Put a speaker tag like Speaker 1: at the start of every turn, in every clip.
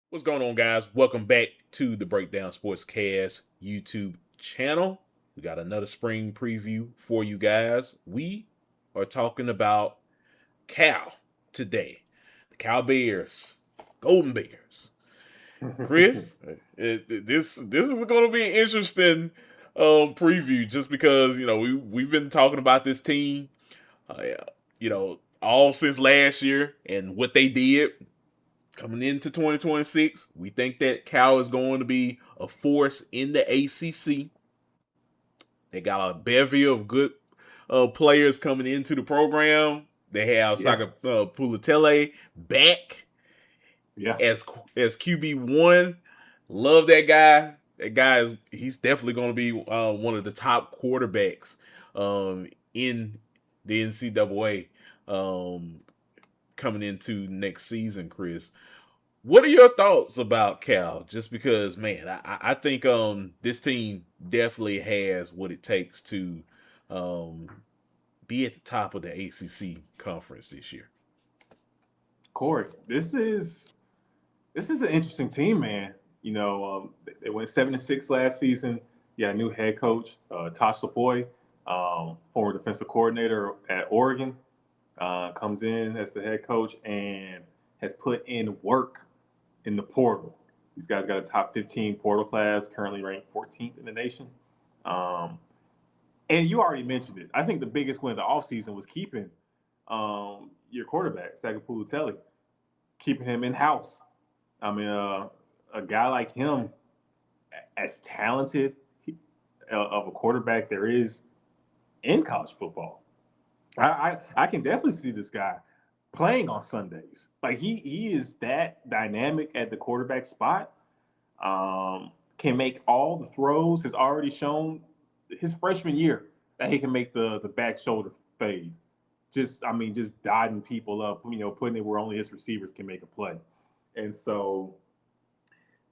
Speaker 1: What's going on, guys? Welcome back to the Breakdown Sportscast YouTube channel. We got another spring preview for you guys. We are talking about Cal today. The Cal Bears, Golden Bears. Chris, this is going to be an interesting preview just because we've been talking about this team, uh, all since last year and what they did coming into 2026. We think that Cal is going to be a force in the ACC. They got a bevy of good players coming into the program. They have
Speaker 2: Yeah,
Speaker 1: Saka Pulatele back
Speaker 2: yeah.
Speaker 1: as QB1. Love that guy. That guy he's definitely going to be one of the top quarterbacks in the NCAA coming into next season, Chris. What are your thoughts about Cal? Just because, man, I think this team definitely has what it takes to um be at the top of the ACC conference this year.
Speaker 2: Kory, this is an interesting team, man. They went 7-6 last season. Yeah, new head coach, Tosh Lapoy, former defensive coordinator at Oregon, comes in as the head coach and has put in work in the portal. These guys got a top 15 portal class, currently ranked 14th in the nation. Um, and you already mentioned it. I think the biggest win of the offseason was keeping your quarterback, Sagapulu, keeping him in house. I mean, a guy like him, as talented of a quarterback there is in college football, I can definitely see this guy playing on Sundays. Like he is that dynamic at the quarterback spot. Can make all the throws. Has already shown his freshman year that he can make the back shoulder fade. Just dotting people up. Putting it where only his receivers can make a play. And so,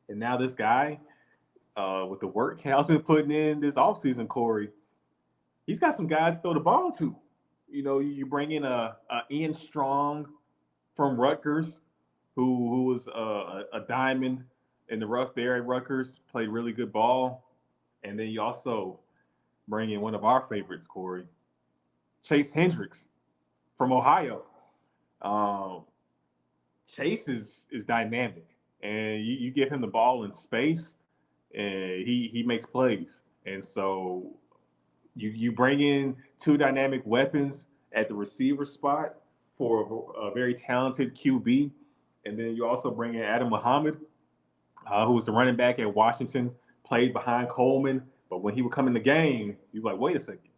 Speaker 2: and now this guy, with the work Cal's been putting in this offseason, Kory, he's got some guys to throw the ball to. You bring in a Ian Strong from Rutgers, who was a diamond in the rough there at Rutgers, played really good ball. And then you also bring in one of our favorites, Kory, Chase Hendricks from Ohio. Um, Chase is dynamic, and you give him the ball in space, and he makes plays. And so you bring in two dynamic weapons at the receiver spot for a very talented QB, and then you also bring in Adam Muhammad, who was the running back at Washington, played behind Coleman. But when he would come in the game, you were like, wait a second,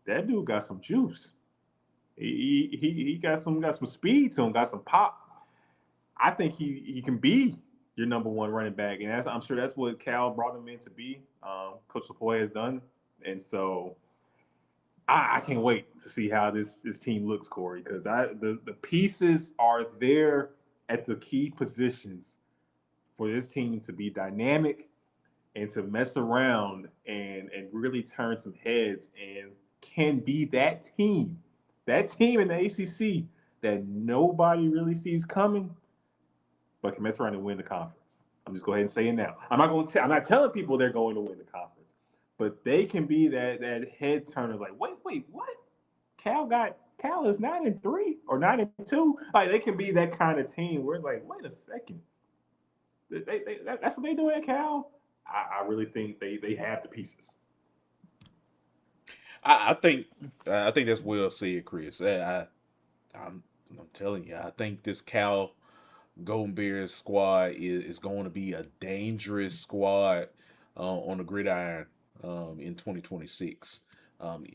Speaker 2: that dude got some juice. He got some speed to him, got some pop. I think he can be your number one running back, and I'm sure that's what Cal brought him in to be. Coach Lapoy has done, and so I can't wait to see how this team looks, Kory, because the pieces are there at the key positions for this team to be dynamic and to mess around and really turn some heads and can be that team in the ACC that nobody really sees coming, but can mess around and win the conference. I'm just go ahead and say it now. I'm not telling people they're going to win the conference, but they can be that head turner. Like, wait, what? Cal is 9-3 or 9-2. Like they can be that kind of team where it's like, wait a second, that's what they do at Cal. I really think they have the pieces.
Speaker 1: I think that's well said, Chris. I'm I'm telling you, I think this Cal Golden Bears squad is going to be a dangerous squad on the gridiron in 2026. Um,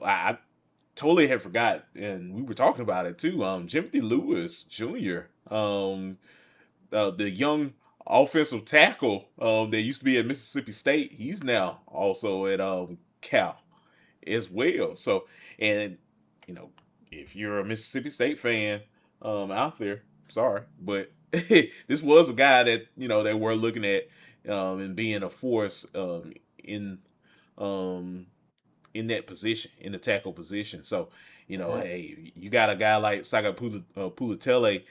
Speaker 1: I totally had forgot, and we were talking about it too. Timothy Lewis Jr., the young offensive tackle that used to be at Mississippi State, he's now also at Cal as well. So, and you know, if you're a Mississippi State fan out there, sorry, but this was a guy that that we're looking at and being a force in um, in that position, in the tackle position. So,
Speaker 2: Yeah.
Speaker 1: hey, you got a guy like Saga Pulatele,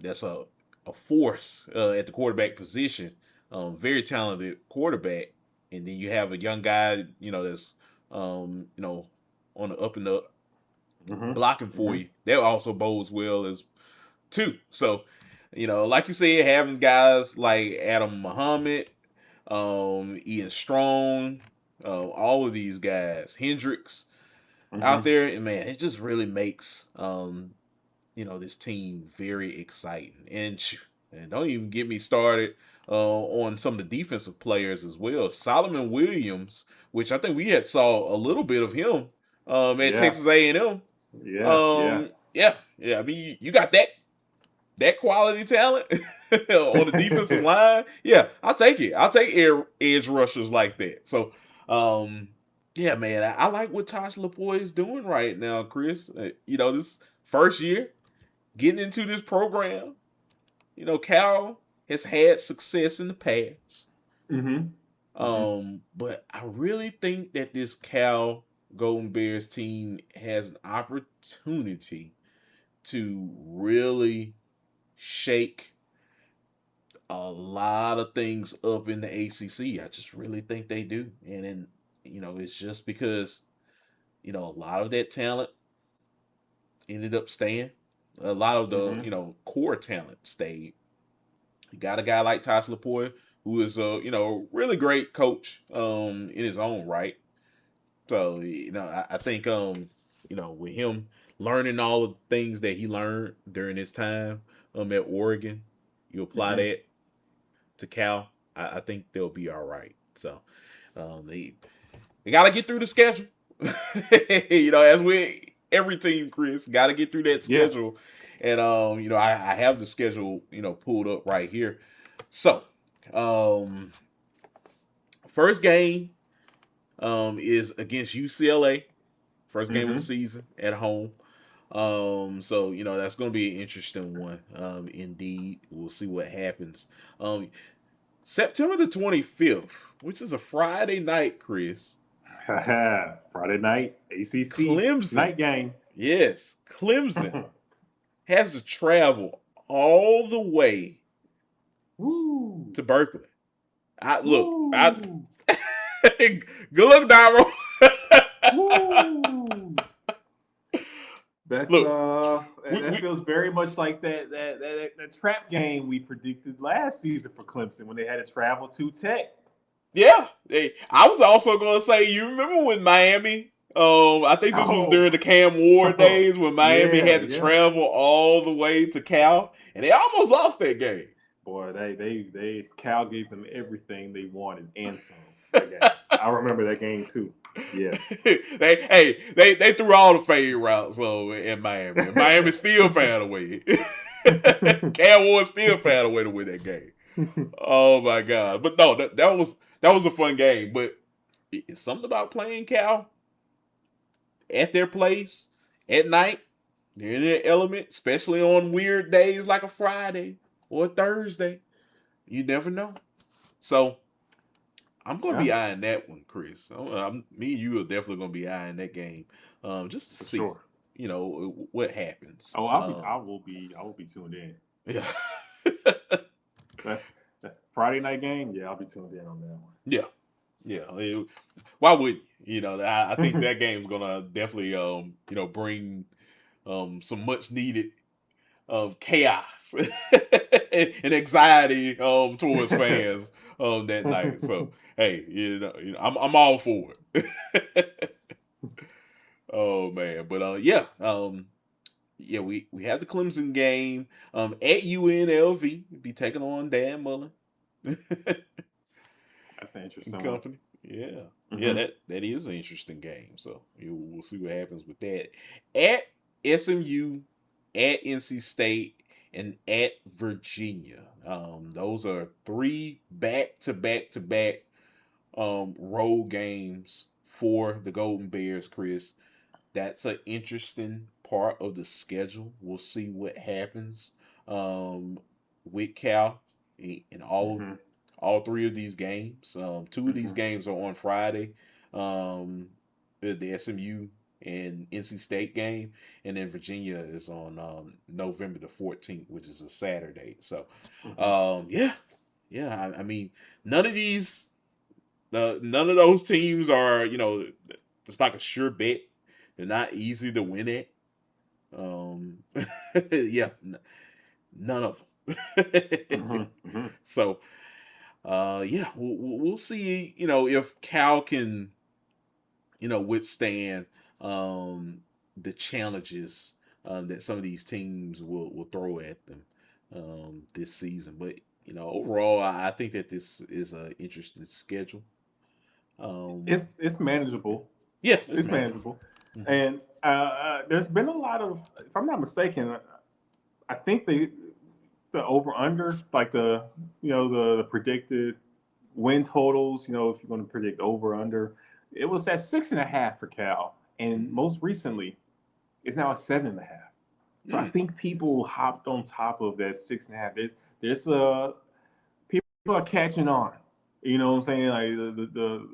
Speaker 1: that's a a force at the quarterback position. Very talented quarterback, and then you have a young guy, that's on the up and up,
Speaker 2: Mm-hmm.
Speaker 1: blocking for
Speaker 2: Mm-hmm.
Speaker 1: you. That also bodes well as too. So, like you said, having guys like Adam Muhammad, Ian Strong, all of these guys, Hendricks out
Speaker 2: Mm-hmm.
Speaker 1: there, and man, it just really makes this team very exciting. And don't even get me started on some of the defensive players as well. Solomon Williams, which I think we had saw a little bit of him at
Speaker 2: Yeah.
Speaker 1: Texas A&M.
Speaker 2: Yeah. Yeah.
Speaker 1: Yeah. I mean, you got that quality talent on the defensive line. Yeah, I'll take it. I'll take edge rushers like that. So, yeah, man, I like what Tosh Lapoy is doing right now, Chris. This first year getting into this program. Cal has had success in the past.
Speaker 2: Mm-hmm. Mm-hmm.
Speaker 1: But I really think that this Cal Golden Bears team has an opportunity to really shake a lot of things up in the ACC. I just really think they do. And then, it's just because, a lot of that talent ended up staying. A lot of the,
Speaker 2: Mm-hmm.
Speaker 1: core talent stayed. You got a guy like Tosh Lapoy, who is a, really great coach in his own right. So, I think with him learning all of the things that he learned during his time at Oregon, you apply
Speaker 2: Mm-hmm.
Speaker 1: that to Cal, I think they'll be all right. So they got to get through the schedule. As with every team, Chris, got to get through that
Speaker 2: Yeah.
Speaker 1: schedule. And I have the schedule, pulled up right here. So, first game is against UCLA. First game of the
Speaker 2: Mm-hmm.
Speaker 1: season at home. So that's going to be an interesting one. Indeed, we'll see what happens. September the 25th, which is a Friday night, Chris.
Speaker 2: Friday night ACC
Speaker 1: Clemson,
Speaker 2: night game.
Speaker 1: yes, Clemson has to travel all the way
Speaker 2: Woo.
Speaker 1: to Berkeley. I look,
Speaker 2: Woo.
Speaker 1: good luck, Dyro.
Speaker 2: Woo. That's
Speaker 1: Look,
Speaker 2: that
Speaker 1: we
Speaker 2: feels very much like that trap game we predicted last season for Clemson when they had to travel to Tech.
Speaker 1: yeah. Hey, I was also gonna say, you remember when Miami? I think this was during
Speaker 2: Oh,
Speaker 1: the Cam Ward days when Miami
Speaker 2: yeah,
Speaker 1: had to
Speaker 2: yeah.
Speaker 1: travel all the way to Cal, and they almost lost that game.
Speaker 2: Boy, they Cal gave them everything they wanted and some that game. I remember that game too. Yes.
Speaker 1: They threw all the fade routes in Miami. And Miami still found a way. Cam Ward still found a way to win that game. Oh my god! But no, that was a fun game. But it's something about playing Cal at their place at night. They're in their element, especially on weird days like a Friday or a Thursday. You never know. So I'm gonna
Speaker 2: Yeah,
Speaker 1: be eyeing that one, Chris. Me and you are definitely gonna be eyeing that game, just to
Speaker 2: for
Speaker 1: see,
Speaker 2: sure.
Speaker 1: what happens.
Speaker 2: Oh, I will be tuned in.
Speaker 1: Yeah,
Speaker 2: That Friday night game, yeah, I'll be tuned in on that
Speaker 1: yeah, yeah. Why would you? I think
Speaker 2: one.
Speaker 1: that game's gonna definitely, bring some much needed chaos and anxiety towards fans that night. So hey, I'm all for it. Oh man, but yeah, yeah, we have the Clemson game at UNLV. Be taking on Dan Mullen and
Speaker 2: That's an interesting one.
Speaker 1: company. Yeah, yeah,
Speaker 2: Hmm.
Speaker 1: that is an interesting game. So we'll see what happens with that. At SMU, at NC State, and at Virginia. Those are three back to back to back road games for the Golden Bears, Chris. That's an interesting part of the schedule. We'll see what happens um, with Cal in
Speaker 2: Hmm.
Speaker 1: all three of these games. Two of these
Speaker 2: Hmm.
Speaker 1: games are on Friday. The SMU and NC State game, and then Virginia is on November the 14th, which is a Saturday. So,
Speaker 2: Mhm.
Speaker 1: yeah, yeah. I mean, none of these, none of those teams are, it's like a sure bet. They're not easy to win at. Um, yeah, none of them.
Speaker 2: Mhm. Mhm.
Speaker 1: So, yeah, we'll see. If Cal can, withstand the challenges that some of these teams will throw at them this season. But overall, I think that this is an interesting schedule. Um,
Speaker 2: It's manageable.
Speaker 1: yeah, it's
Speaker 2: It's
Speaker 1: manageable.
Speaker 2: manageable,
Speaker 1: Hmm.
Speaker 2: and there's been a lot of, if I'm not mistaken, I think the over under, like the predicted win totals. If you're going to predict over under, it was at 6.5 for Cal, and
Speaker 1: Hmm.
Speaker 2: most recently it's now at 7.5. So I
Speaker 1: Mm.
Speaker 2: think people hopped on top of that 6.5. There's people are catching on. You know what I'm saying? Like the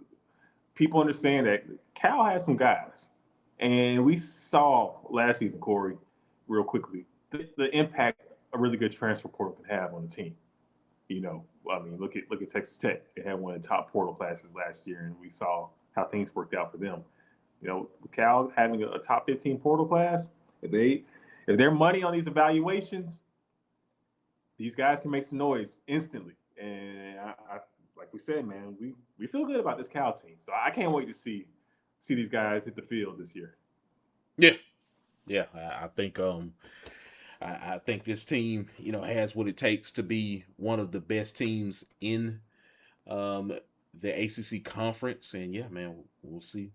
Speaker 2: people understand that Cal has some guys, and we saw last season, Kory, real quickly, the impact a really good transfer portal can have on the team. I mean, look at Texas Tech. They had one of the top portal classes last year, and we saw how things worked out for them. Cal having a top 15 portal class, if they're money on these evaluations, these guys can make some noise instantly. And like we said, man, we feel good about this Cal team. So I can't wait to see these guys hit the field this year.
Speaker 1: Yeah, yeah. I think this team, has what it takes to be one of the best teams in um, the ACC conference, and yeah, man, we'll see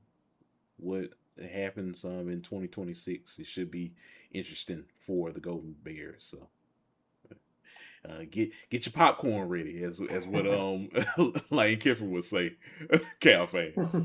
Speaker 1: what happens in 2026. It should be interesting for the Golden Bears. So get your popcorn ready, as what Lane Kiffin would say, Cal fans.